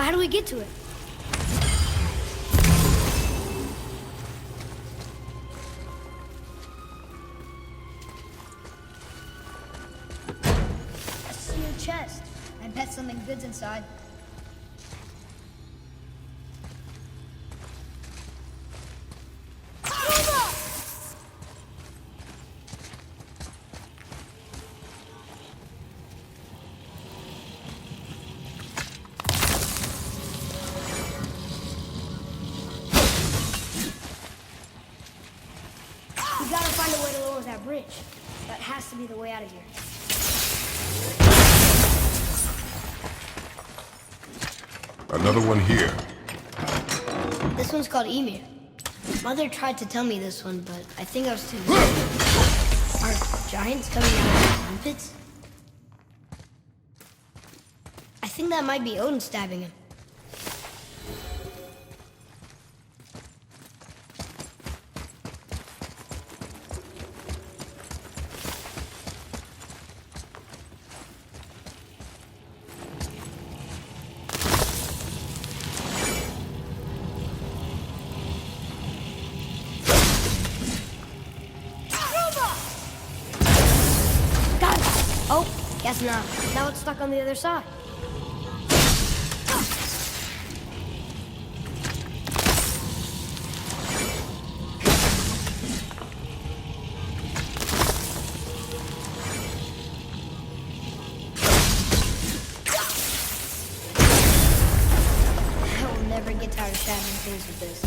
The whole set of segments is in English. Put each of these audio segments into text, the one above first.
how do we get to it? I see your chest. I bet something good's inside. We gotta find a way to lower that bridge. That has to be the way out of here. Another one here. This one's called Emir. Mother tried to tell me this one, but I think I was too young. Are giants coming out of their armpits? I think that might be Odin stabbing him. Oh, guess not. Now it's stuck on the other side. I will never get tired of shattering things with this.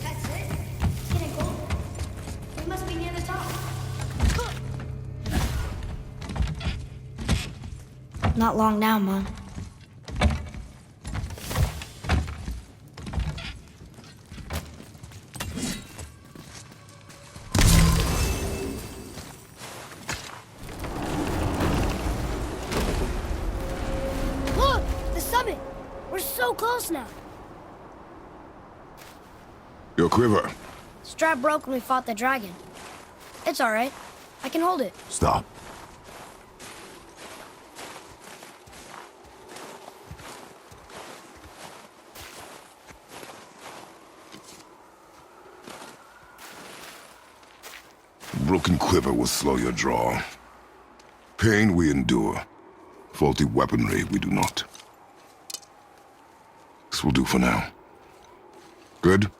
That's it? It's getting colder. We must be near the top. Not long now, Mom. Look! The summit! We're so close now. Your quiver. Strap broke when we fought the dragon. It's all right. I can hold it. Stop. Broken quiver will slow your draw. Pain we endure. Faulty weaponry we do not. This will do for now. Good?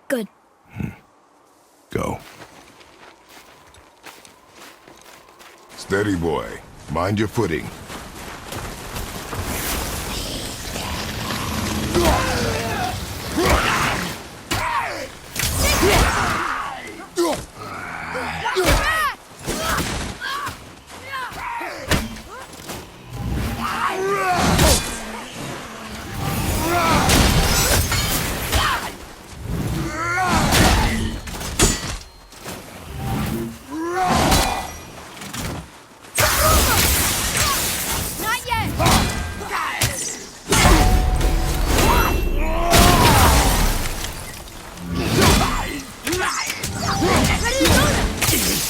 Good. Go. Steady, boy. Mind your footing. Not yet! Ready to go! Got it!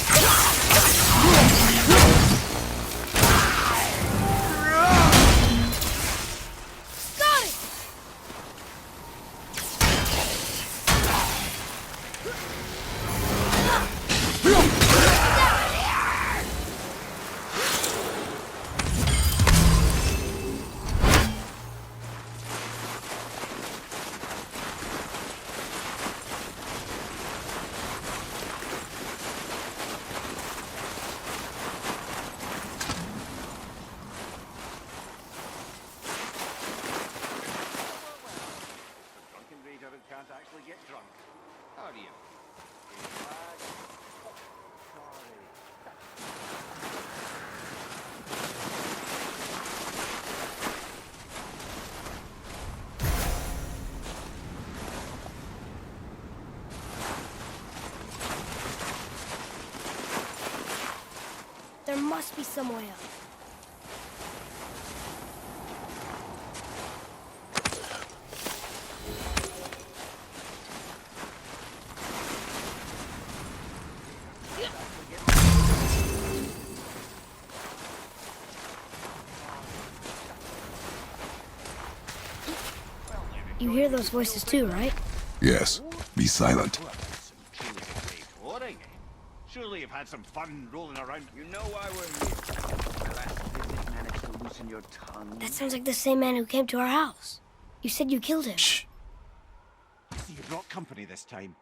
Can't actually get drunk. How do you? must be some way up. You hear those voices too, right? Yes. Be silent. Surely you've had some fun rolling around. You know why we're here. The last visit managed to loosen your tongue. That sounds like the same man who came to our house. You said you killed him. Shh. You brought company this time.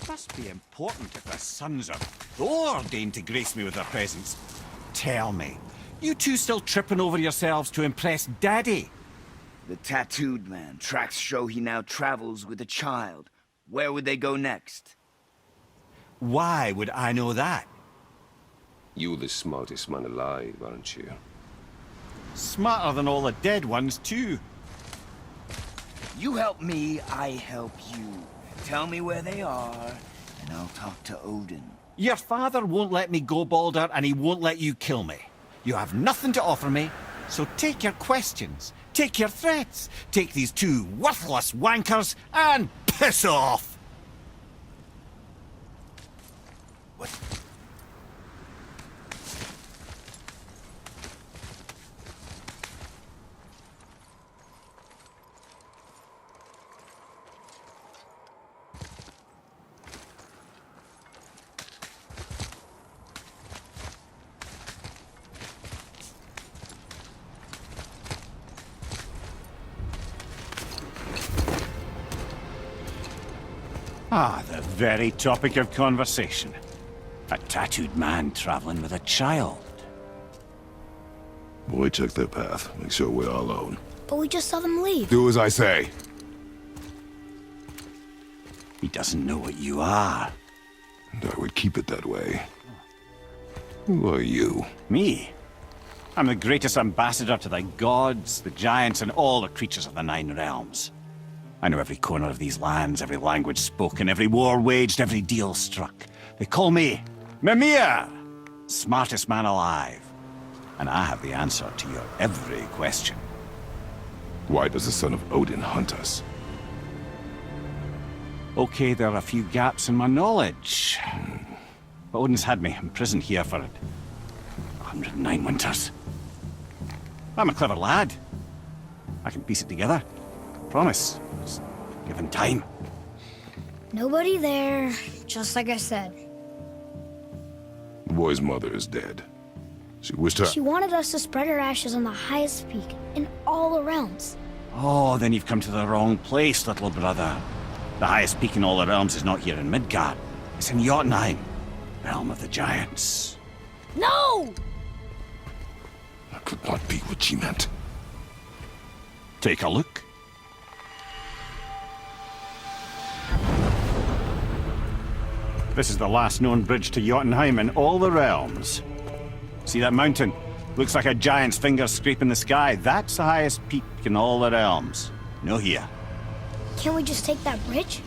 Must be important if the sons of Thor deign to grace me with their presence. Tell me, you two still tripping over yourselves to impress Daddy? The tattooed man. Tracks show he now travels with a child. Where would they go next? Why would I know that? You're the smartest man alive, aren't you? Smarter than all the dead ones, too. You help me, I help you. Tell me where they are, and I'll talk to Odin. Your father won't let me go, Balder, and he won't let you kill me. You have nothing to offer me, so take your questions, take your threats, take these two worthless wankers, and piss off! What? Ah, the very topic of conversation. A tattooed man traveling with a child. Boy, check their path. Make sure we're all alone. But we just saw them leave. Do as I say. He doesn't know what you are. And I would keep it that way. Who are you? Me? I'm the greatest ambassador to the gods, the giants, and all the creatures of the Nine Realms. I know every corner of these lands, every language spoken, every war waged, every deal struck. They call me Mimir, smartest man alive. And I have the answer to your every question. Why does the son of Odin hunt us? Okay, there are a few gaps in my knowledge. But Odin's had me imprisoned here for 109 winters. I'm a clever lad. I can piece it together. Promise. Just given time. Nobody there, just like I said. The boy's mother is dead. She wished her... She wanted us to spread her ashes on the highest peak in all the realms. Oh, then you've come to the wrong place, little brother. The highest peak in all the realms is not here in Midgard. It's in Jotunheim, realm of the giants. No! That could not be what she meant. Take a look. This is the last known bridge to Jotunheim in all the realms. See that mountain? Looks like a giant's finger scraping the sky. That's the highest peak in all the realms. No here. Can't we just take that bridge?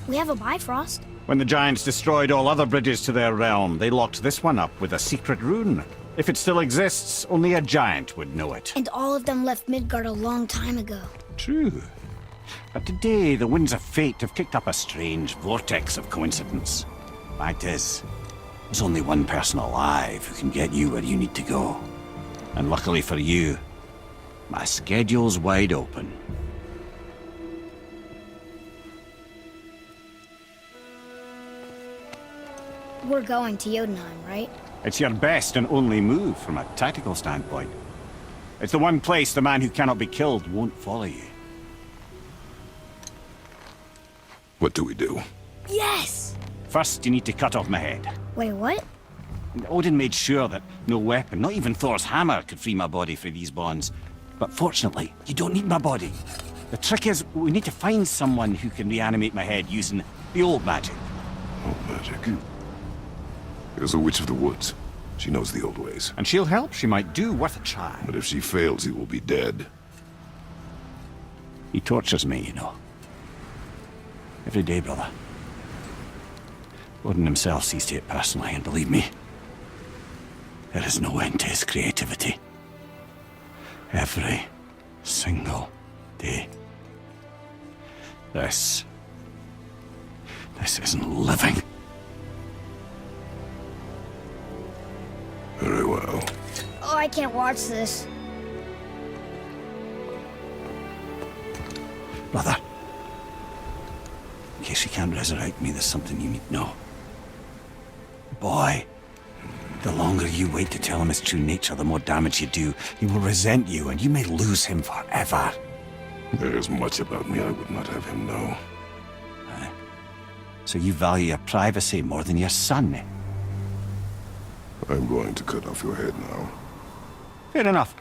We have a Bifrost. When the giants destroyed all other bridges to their realm, they locked this one up with a secret rune. If it still exists, only a giant would know it. And all of them left Midgard a long time ago. True. But today, the winds of fate have kicked up a strange vortex of coincidence. Fact is, there's only one person alive who can get you where you need to go. And luckily for you, my schedule's wide open. We're going to Jotunheim, right? It's your best and only move from a tactical standpoint. It's the one place the man who cannot be killed won't follow you. What do we do? Yes! First, you need to cut off my head. Wait, what? Odin made sure that no weapon, not even Thor's hammer, could free my body from these bonds. But fortunately, you don't need my body. The trick is, we need to find someone who can reanimate my head using the old magic. Old magic. There's a witch of the woods. She knows the old ways. And she'll help. She might do worth a try. But if she fails, he will be dead. He tortures me, you know. Every day, brother. Odin himself sees to it personally, and believe me, There is no end to his creativity. Every single day. This isn't living. Very well. Oh, I can't watch this. Brother, in case you can't resurrect me, there's something you need to know. Boy, the longer you wait to tell him his true nature, the more damage you do. He will resent you, and you may lose him forever. There is much about me I would not have him know. So you value your privacy more than your son, eh? I'm going to cut off your head now. Fair enough.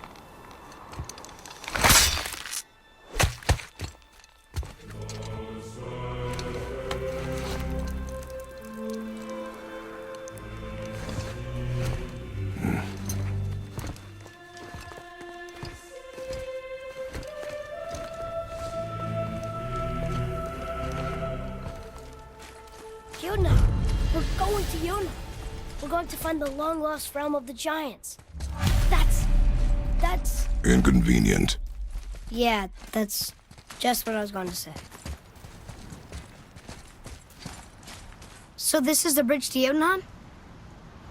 Yona! We're going to Yona! We're going to find the long-lost realm of the giants. That's... Inconvenient. Yeah, that's just what I was going to say. So this is the bridge to Jotunheim?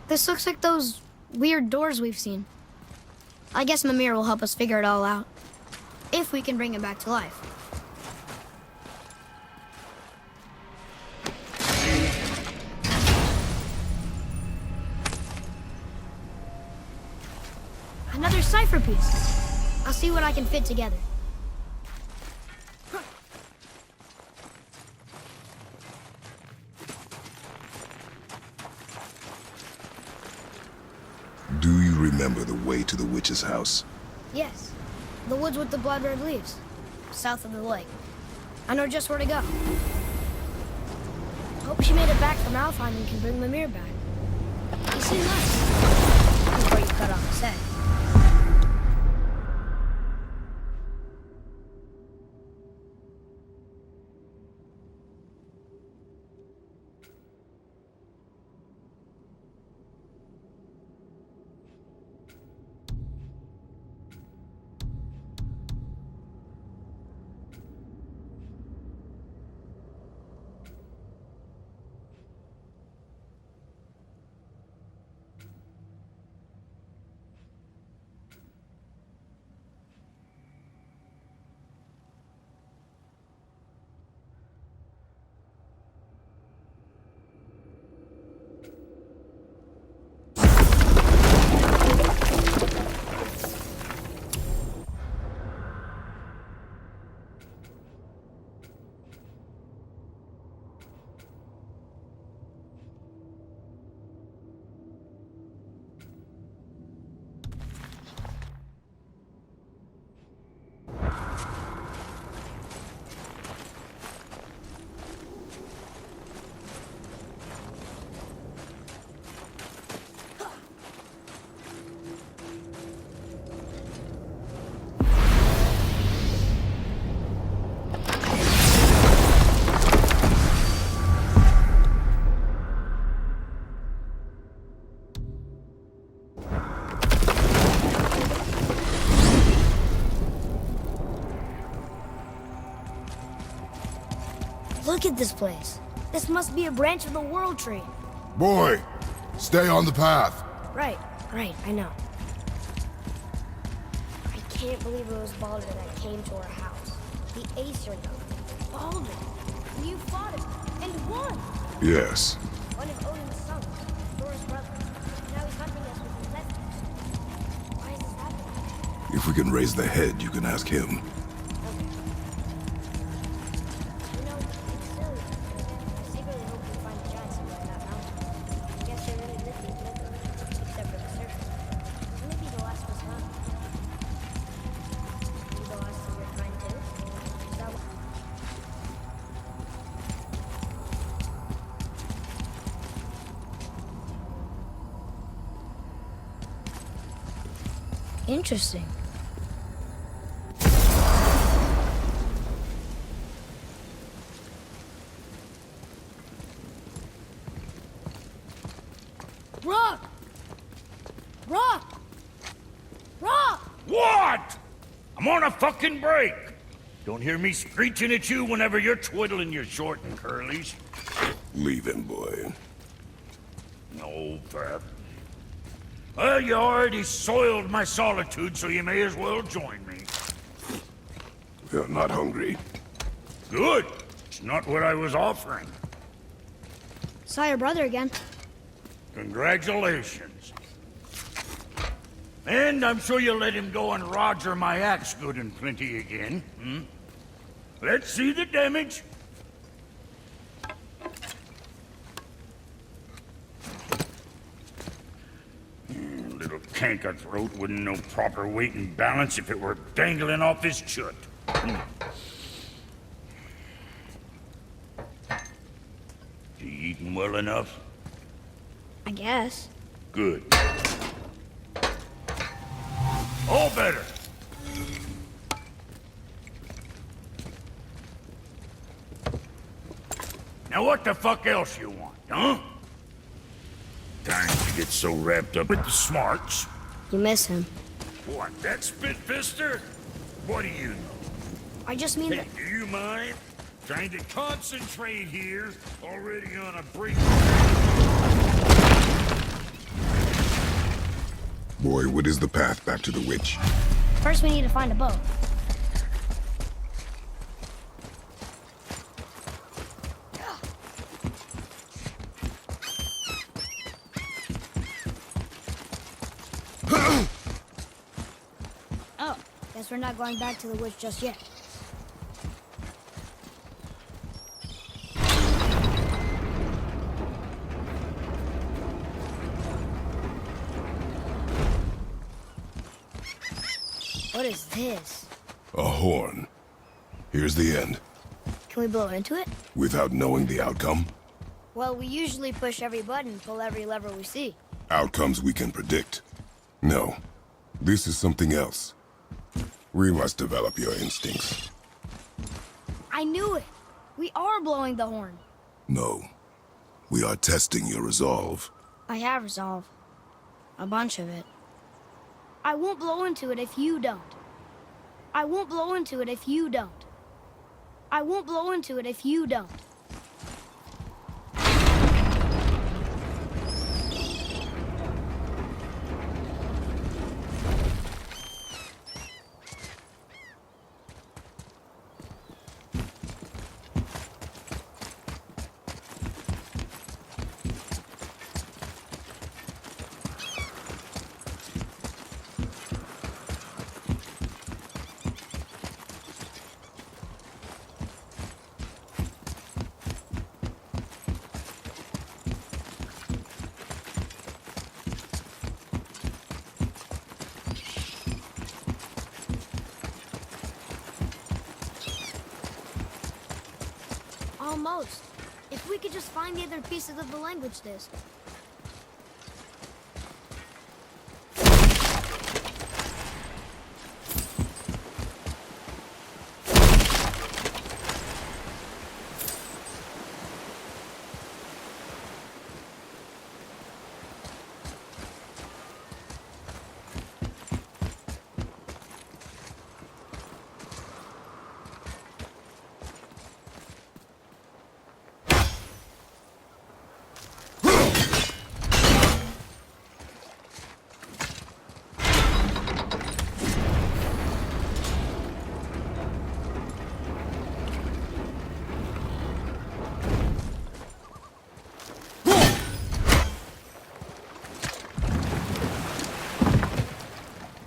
This looks like those weird doors we've seen. I guess Mimir will help us figure it all out. If we can bring him back to life. Another cipher piece. I'll see what I can fit together. Do you remember the way to the witch's house? Yes. The woods with the blood red leaves. South of the lake. I know just where to go. Hope she made it back from Alfheim and can bring Mimir back. He seemed nice. Before you cut off his head. Look at this place. This must be a branch of the World Tree. Boy, stay on the path. Right, I know. I can't believe it was Baldur that came to our house. The Aesir god. Baldur. You fought him, and won! Yes. One of Odin's sons, Thor's brother. Now he's hunting us with his left hand. Why is this happening? If we can raise the head, you can ask him. Interesting. Rock! Rock! Rock! What? I'm on a fucking break. Don't hear me screeching at you whenever you're twiddling your short and curlies. Leave him, boy. No, Pep. Well, you already soiled my solitude, so you may as well join me. You're not hungry. Good. It's not what I was offering. Saw your brother again. Congratulations. And I'm sure you'll let him go and roger my axe good and plenty again, hmm? Let's see the damage. Little canker throat wouldn't know proper weight and balance if it were dangling off his chut. You eating well enough? I guess. Good. All better. Now what the fuck else you want, huh? Time to get so wrapped up with the smarts. You miss him. What, that spit-fister? What do you know? I just mean Hey, do you mind? Trying to concentrate here, already on a break. Boy, what is the path back to the witch? First we need to find a boat. Oh, guess we're not going back to the witch just yet. What is this? A horn. Here's the end. Can we blow into it? Without knowing the outcome? Well, we usually push every button, pull every lever we see. Outcomes we can predict. No. This is something else. We must develop your instincts. I knew it! We are blowing the horn. No. We are testing your resolve. I have resolve. A bunch of it. I won't blow into it if you don't. I won't blow into it if you don't. I won't blow into it if you don't. Almost. If we could just find the other pieces of the language disc.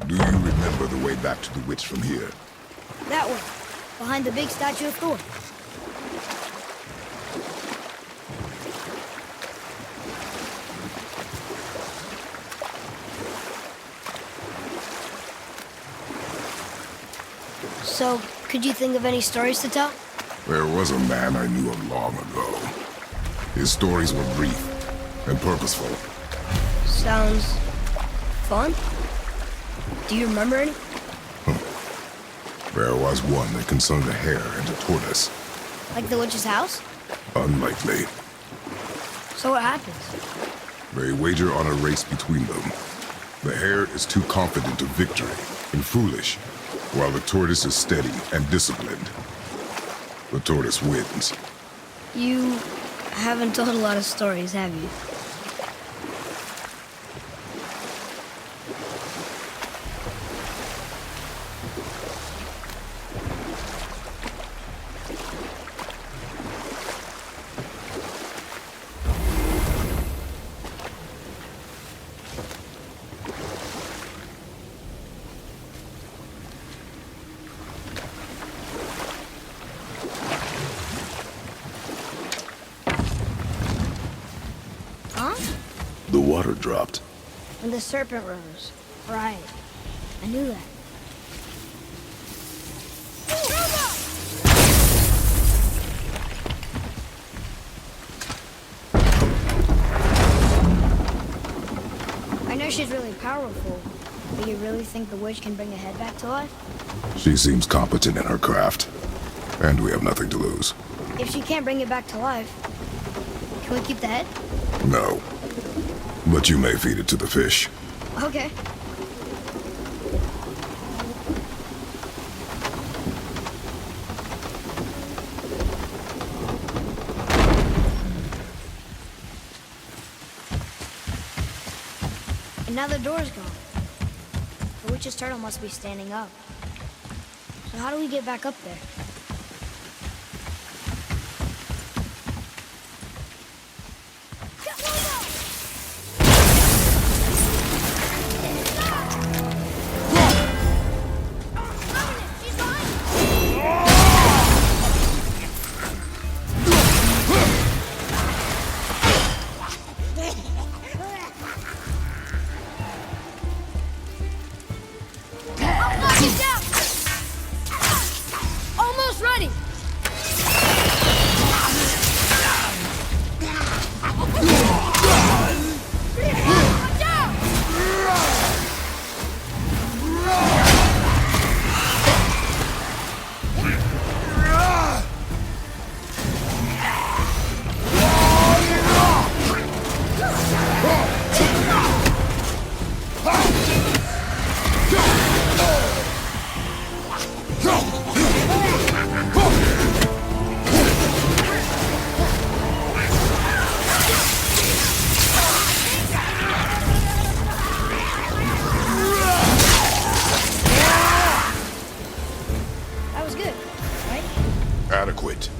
Do you remember the way back to the witch from here? That way. Behind the big statue of Thor. So, could you think of any stories to tell? There was a man I knew of long ago. His stories were brief and purposeful. Sounds fun. Do you remember any? There was one that concerned a hare and a tortoise. Like the witch's house? Unlikely. So what happens? They wager on a race between them. The hare is too confident of victory and foolish, while the tortoise is steady and disciplined. The tortoise wins. You haven't told a lot of stories, have you? Huh? The water dropped. When the serpent rose. Right. I knew that. I know she's really powerful, but you really think the witch can bring a head back to life? She seems competent in her craft, and we have nothing to lose. If she can't bring it back to life, can we keep the head? No. But you may feed it to the fish. Okay. And now the door's gone. The witch's turtle must be standing up. So how do we get back up there? Almost ready! Watch out! That was good, right? Adequate.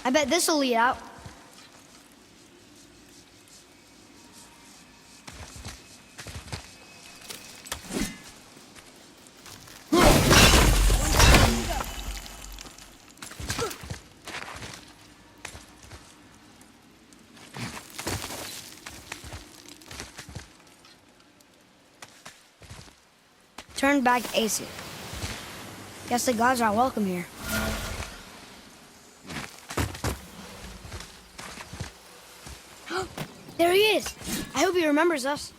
I bet this'll lead out. Turn back Aesir. Guess the gods aren't welcome here. There he is! I hope he remembers us.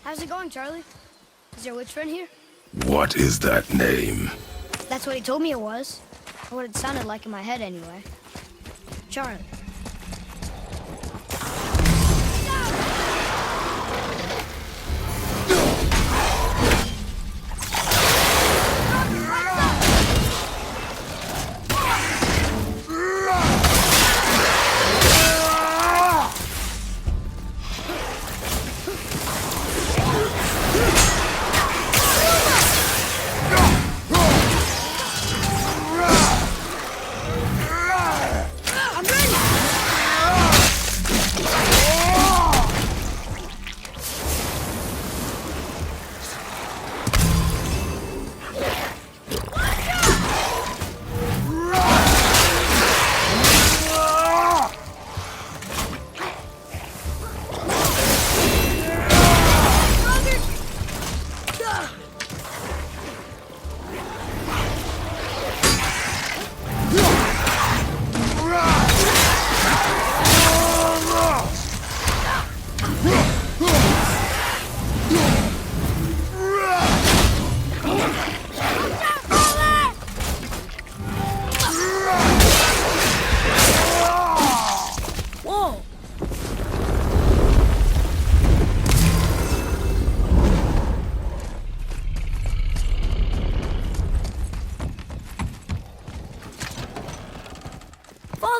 How's it going, Charlie? Is your witch friend here? What is that name? That's what he told me it was. Or what it sounded like in my head, anyway. Charlie. I'm ready!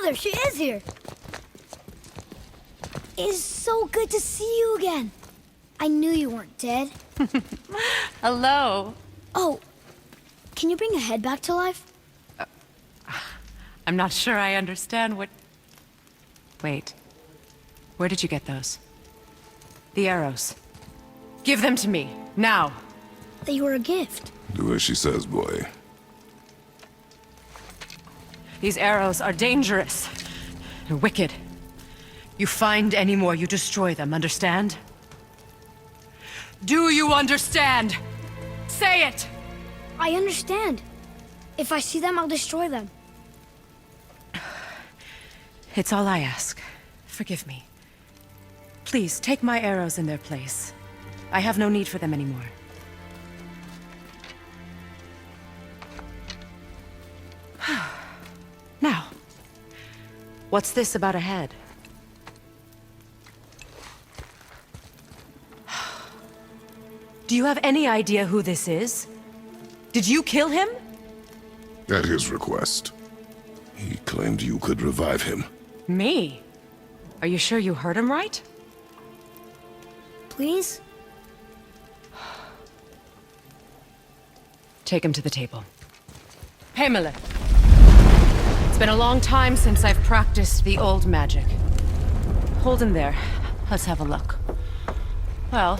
Mother, she is here. It is so good to see you again. I knew you weren't dead. Hello. Oh, can you bring a head back to life? I'm not sure I understand what... Wait. Where did you get those? The arrows. Give them to me, now. They were a gift. Do as she says, boy. These arrows are dangerous. And wicked. You find any more, you destroy them, understand? Do you understand? Say it! I understand. If I see them, I'll destroy them. It's all I ask. Forgive me. Please, take my arrows in their place. I have no need for them anymore. Now, what's this about a head? Do you have any idea who this is? Did you kill him? At his request. He claimed you could revive him. Me? Are you sure you heard him right? Please? Take him to the table. Pamela. It's been a long time since I've practiced the old magic. Hold him there. Let's have a look. Well,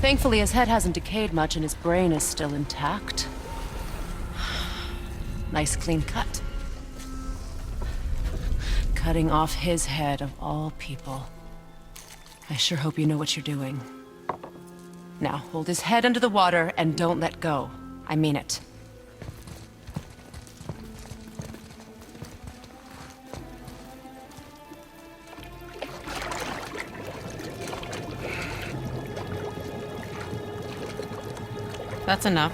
thankfully his head hasn't decayed much and his brain is still intact. Nice clean cut. Cutting off his head of all people. I sure hope you know what you're doing. Now, hold his head under the water and don't let go. I mean it. That's enough.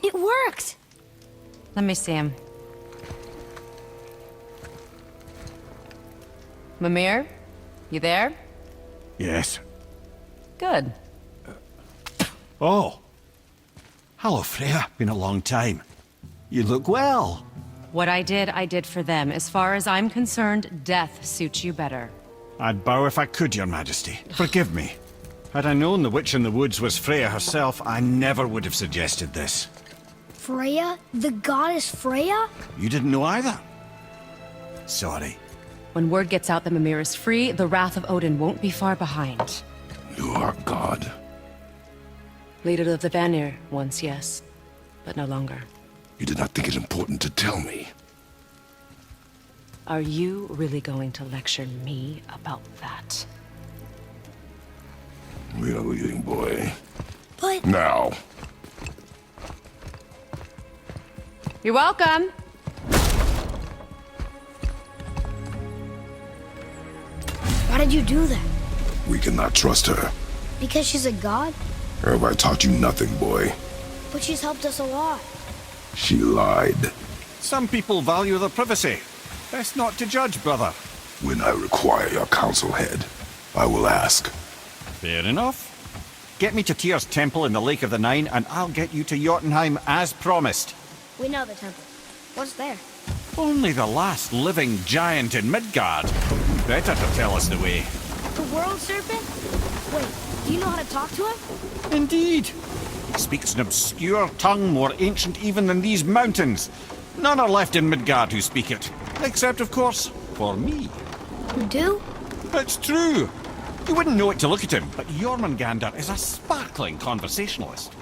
It worked! Let me see him. Mimir? You there? Yes. Good. Oh. Hello, Freya. Been a long time. You look well. What I did for them. As far as I'm concerned, death suits you better. I'd bow if I could, Your Majesty. Forgive me. Had I known the witch in the woods was Freya herself, I never would have suggested this. Freya? The goddess Freya? You didn't know either? Sorry. When word gets out that Mimir is free, the wrath of Odin won't be far behind. You are God. Leader of the Vanir, once yes, but no longer. You did not think it important to tell me. Are you really going to lecture me about that? We are leaving, boy. But... Now. You're welcome. Why did you do that? We cannot trust her. Because she's a god? Have I taught you nothing, boy? But she's helped us a lot. She lied. Some people value their privacy. Best not to judge, brother. When I require your council head, I will ask. Fair enough. Get me to Tyr's temple in the Lake of the Nine, and I'll get you to Jotunheim as promised. We know the temple. What's there? Only the last living giant in Midgard. Better to tell us the way. The world serpent? Wait, do you know how to talk to him? Indeed. He speaks an obscure tongue more ancient even than these mountains. None are left in Midgard who speak it. Except, of course, for me. You do? It's true. You wouldn't know it to look at him, but Jormungandr is a sparkling conversationalist.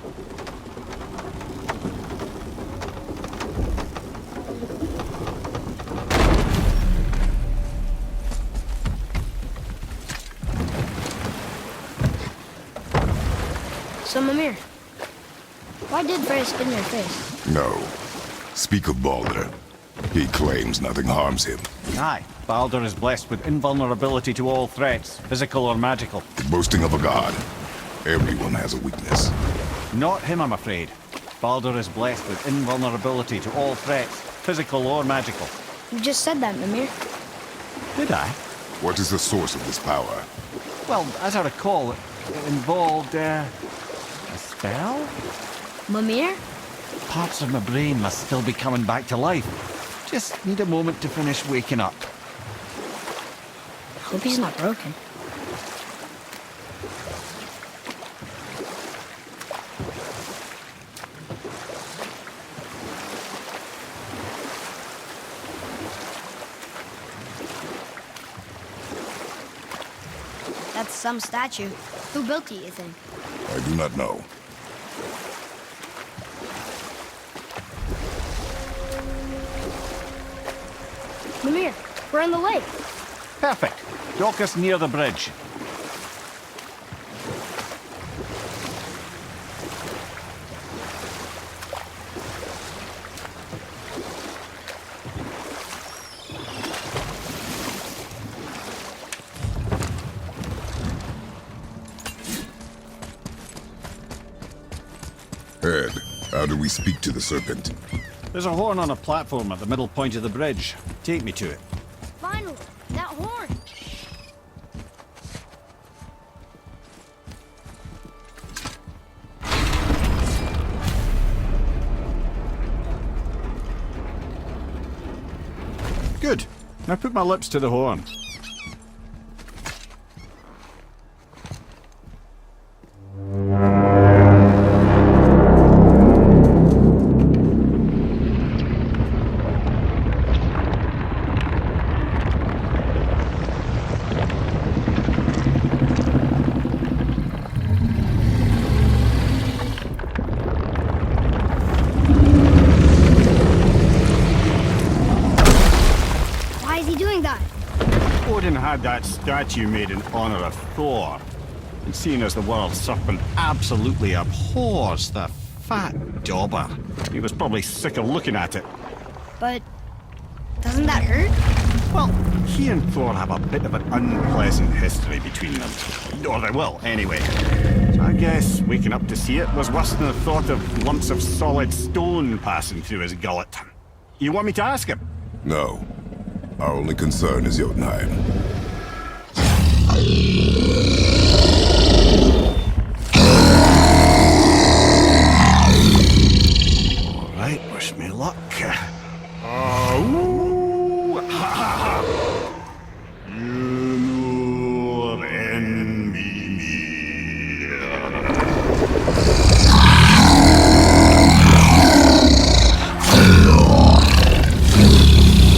So, Mimir, why did Freya spit in your face? No. Speak of Baldur. He claims nothing harms him. Aye, Baldur is blessed with invulnerability to all threats, physical or magical. Boasting of a god. Everyone has a weakness. Not him, I'm afraid. Baldur is blessed with invulnerability to all threats, physical or magical. You just said that, Mimir. Did I? What is the source of this power? Well, as I recall, it involved, a spell? Mimir? Parts of my brain must still be coming back to life. Just need a moment to finish waking up. Hope he's not broken. That's some statue. Who built it, you think? I do not know. Mimir, we're in the lake. Perfect. Dock us near the bridge. Ed, how do we speak to the serpent? There's a horn on a platform at the middle point of the bridge. Take me to it. Finally, that horn. Good. Now put my lips to the horn. Why is he doing that? Odin had that statue made in honor of Thor. And seeing as the world serpent absolutely abhors the fat dauber, he was probably sick of looking at it. But doesn't that hurt? Well, he and Thor have a bit of an unpleasant history between them. Or they will, anyway. So I guess waking up to see it was worse than the thought of lumps of solid stone passing through his gullet. You want me to ask him? No. Our only concern is Jotunheim. All right, wish me luck. Ooh, ha, ha, ha. You envy me.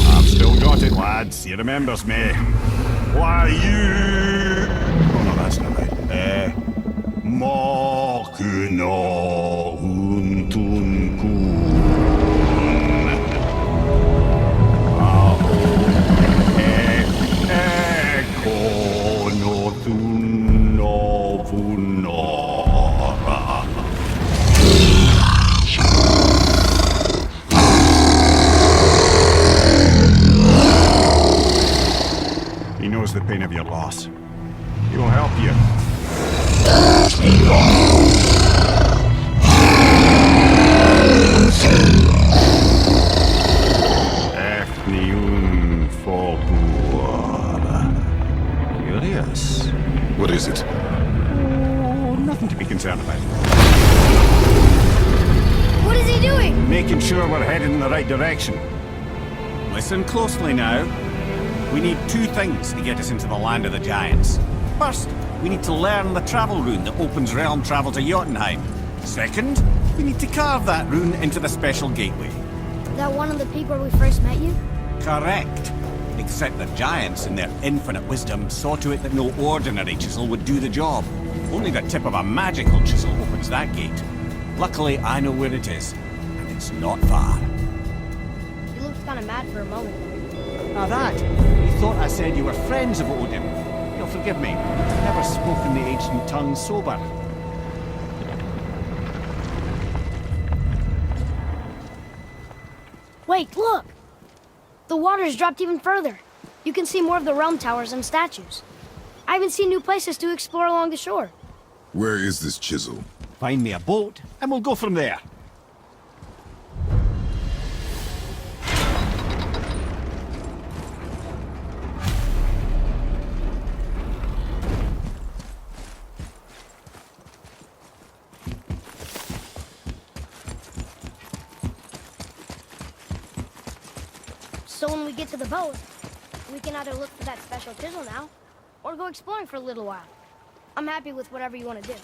I've still got it, lads. He remembers me. Why you? Oh no, that's not right. Makuna huntunkun. He knows the pain of your loss. He will help you. Efniun Fogur. Curious. What is it? Oh, nothing to be concerned about. What is he doing? Making sure we're headed in the right direction. Listen closely now. We need two things to get us into the land of the giants. First, we need to learn the travel rune that opens realm travel to Jotunheim. Second, we need to carve that rune into the special gateway. That one on the peak where we first met you? Correct. Except the giants, in their infinite wisdom, saw to it that no ordinary chisel would do the job. Only the tip of a magical chisel opens that gate. Luckily, I know where it is, and it's not far. You looked kind of mad for a moment. Now that, you thought I said you were friends of Odin. You'll forgive me. I've never spoken the ancient tongue sober. Wait, look! The water's dropped even further. You can see more of the realm towers and statues. I even see new places to explore along the shore. Where is this chisel? Find me a boat, and we'll go from there. So when we get to the boat, we can either look for that special chisel now, or go exploring for a little while. I'm happy with whatever you want to do.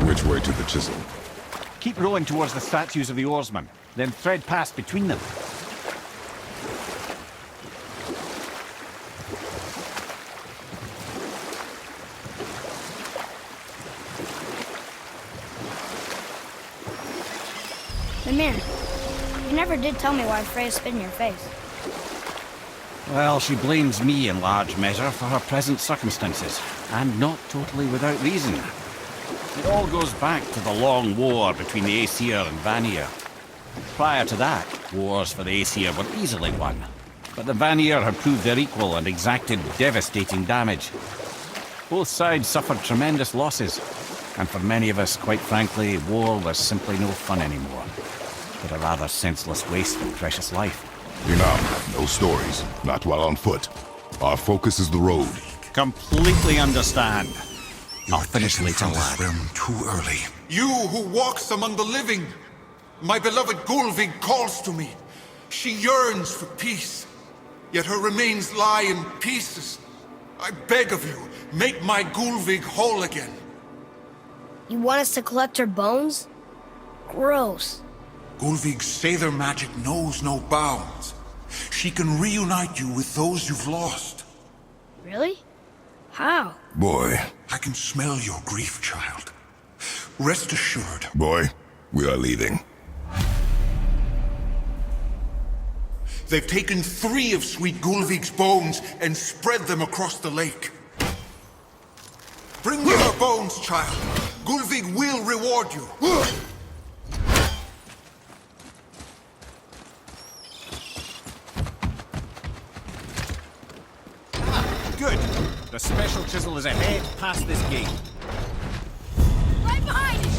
Which way to the chisel? Keep rowing towards the statues of the oarsmen, then thread past between them. Mimir, you never did tell me why Freya spit in your face. Well, she blames me in large measure for her present circumstances, and not totally without reason. It all goes back to the long war between the Aesir and Vanir. Prior to that, wars for the Aesir were easily won, but the Vanir had proved their equal and exacted devastating damage. Both sides suffered tremendous losses, and for many of us, quite frankly, war was simply no fun anymore, but a rather senseless waste of precious life. Enough. No stories. Not while on foot. Our focus is the road. Completely understand. I'll finish taken later, from this lad. realm too early. You who walks among the living, my beloved Gulvig calls to me. She yearns for peace, yet her remains lie in pieces. I beg of you, make my Gulvig whole again. You want us to collect her bones? Gross. Gulvig's Sather magic knows no bounds. She can reunite you with those you've lost. Really? How? Boy. I can smell your grief, child. Rest assured. Boy, we are leaving. They've taken 3 of sweet Gulvig's bones and spread them across the lake. Bring me her bones, child. Gulvig will reward you. Good. The special chisel is ahead past this gate. Right behind us!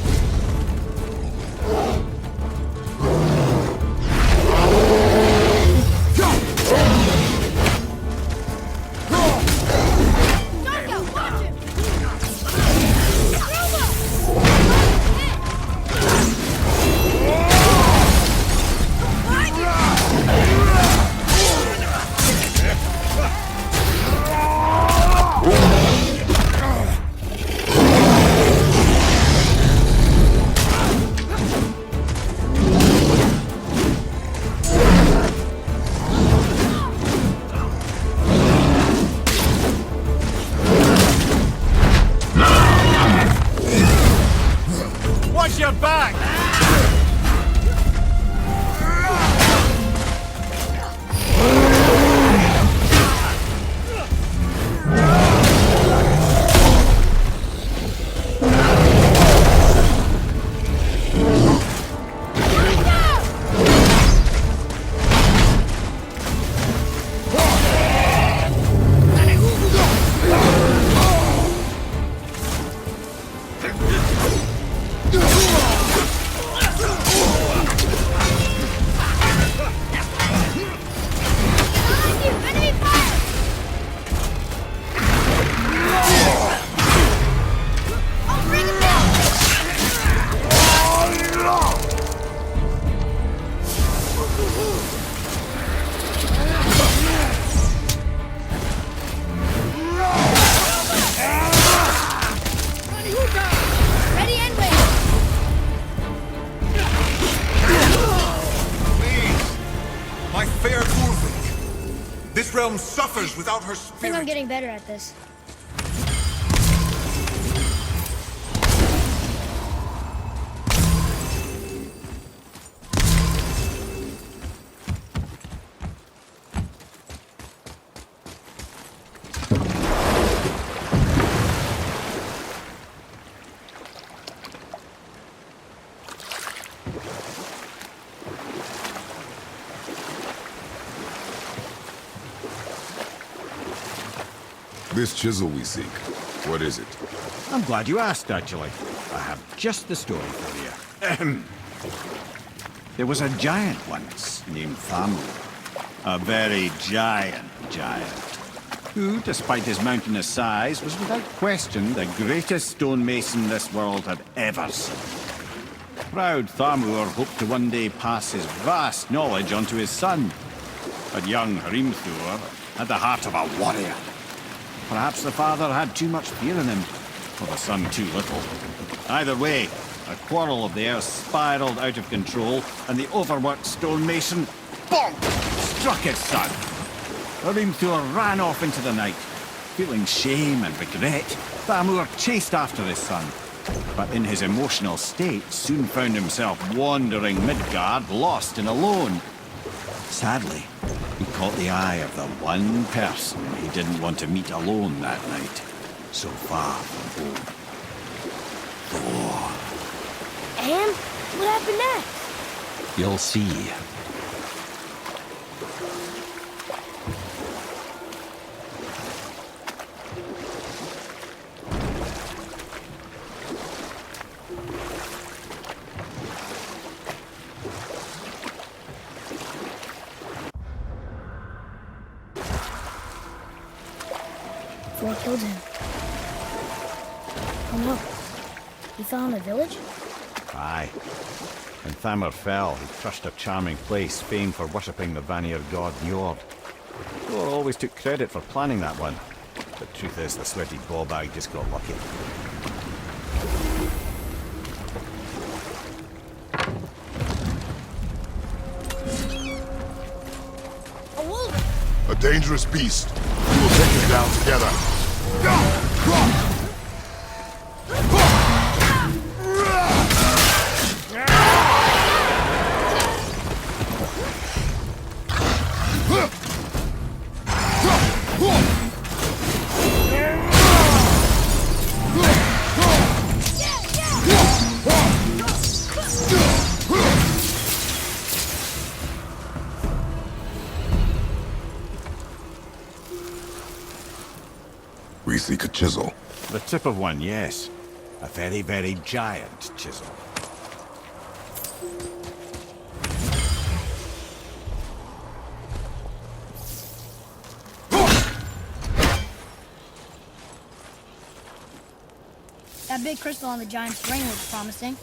Watch your back! This realm suffers without her I think I'm spirit. getting better at this. This chisel we seek, what is it? I'm glad you asked, actually. I have just the story for you. Ahem. There was a giant once named Thamur. A very giant, who, despite his mountainous size, was without question the greatest stonemason this world had ever seen. Proud Thamur hoped to one day pass his vast knowledge on to his son. But young Hrimthur had the heart of a warrior. Perhaps the father had too much fear in him, or the son too little. Either way, a quarrel of theirs spiraled out of control, and the overworked stonemason, bonk, struck his son. Hrimthur ran off into the night. Feeling shame and regret, Thamur chased after his son, but in his emotional state soon found himself wandering Midgard, lost and alone. Sadly, he caught the eye of the one person he didn't want to meet alone that night, so far from home. Thor. And what happened next? You'll see. Thor killed him. Oh no. He fell in the village? Aye. When Thamur fell, he crushed a charming place famed for worshipping the Vanir god Njord. Thor always took credit for planning that one. The truth is, the sweaty ballbag just got lucky. A wolf! A dangerous beast. We will take him down together. We seek a chisel. The tip of one, yes. A very, very giant chisel. That big crystal on the giant's ring looks promising.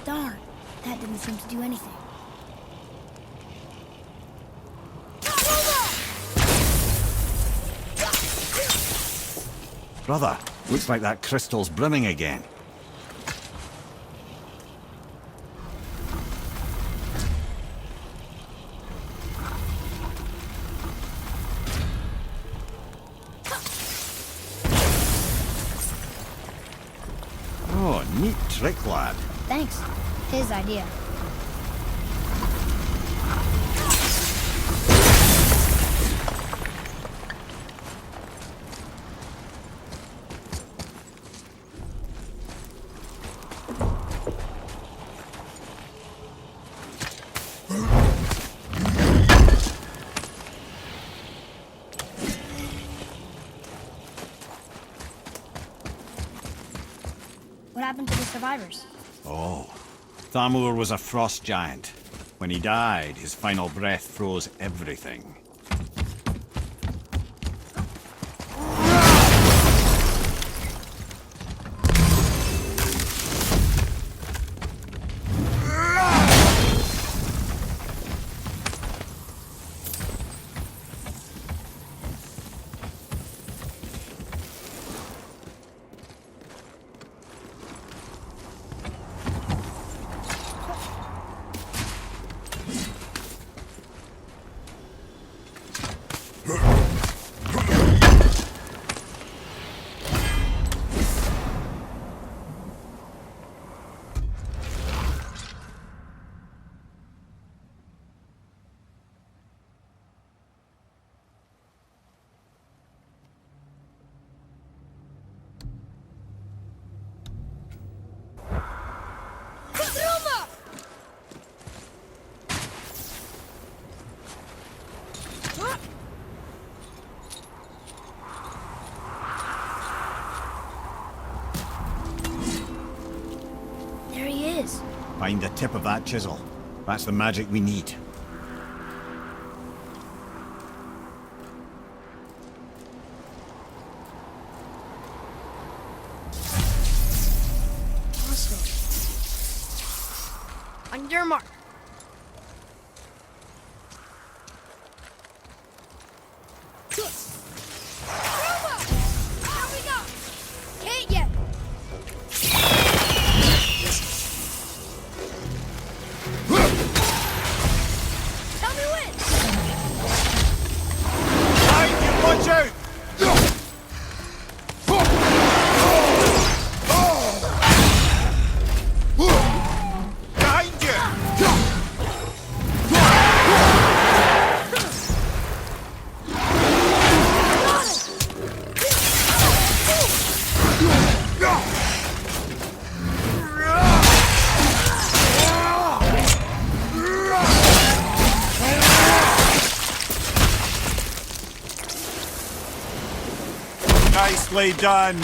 Darn, that didn't seem to do anything. Brother, looks like that crystal's brimming again. Oh, neat trick, lad. Thanks. His idea. What happened to the survivors? Oh, Thamur was a frost giant. When he died, his final breath froze everything. Find the tip of that chisel. That's the magic we need. Awesome. On your mark. Here we go. Hit yet. Tell me when. Watch out! Behind you! Nicely done.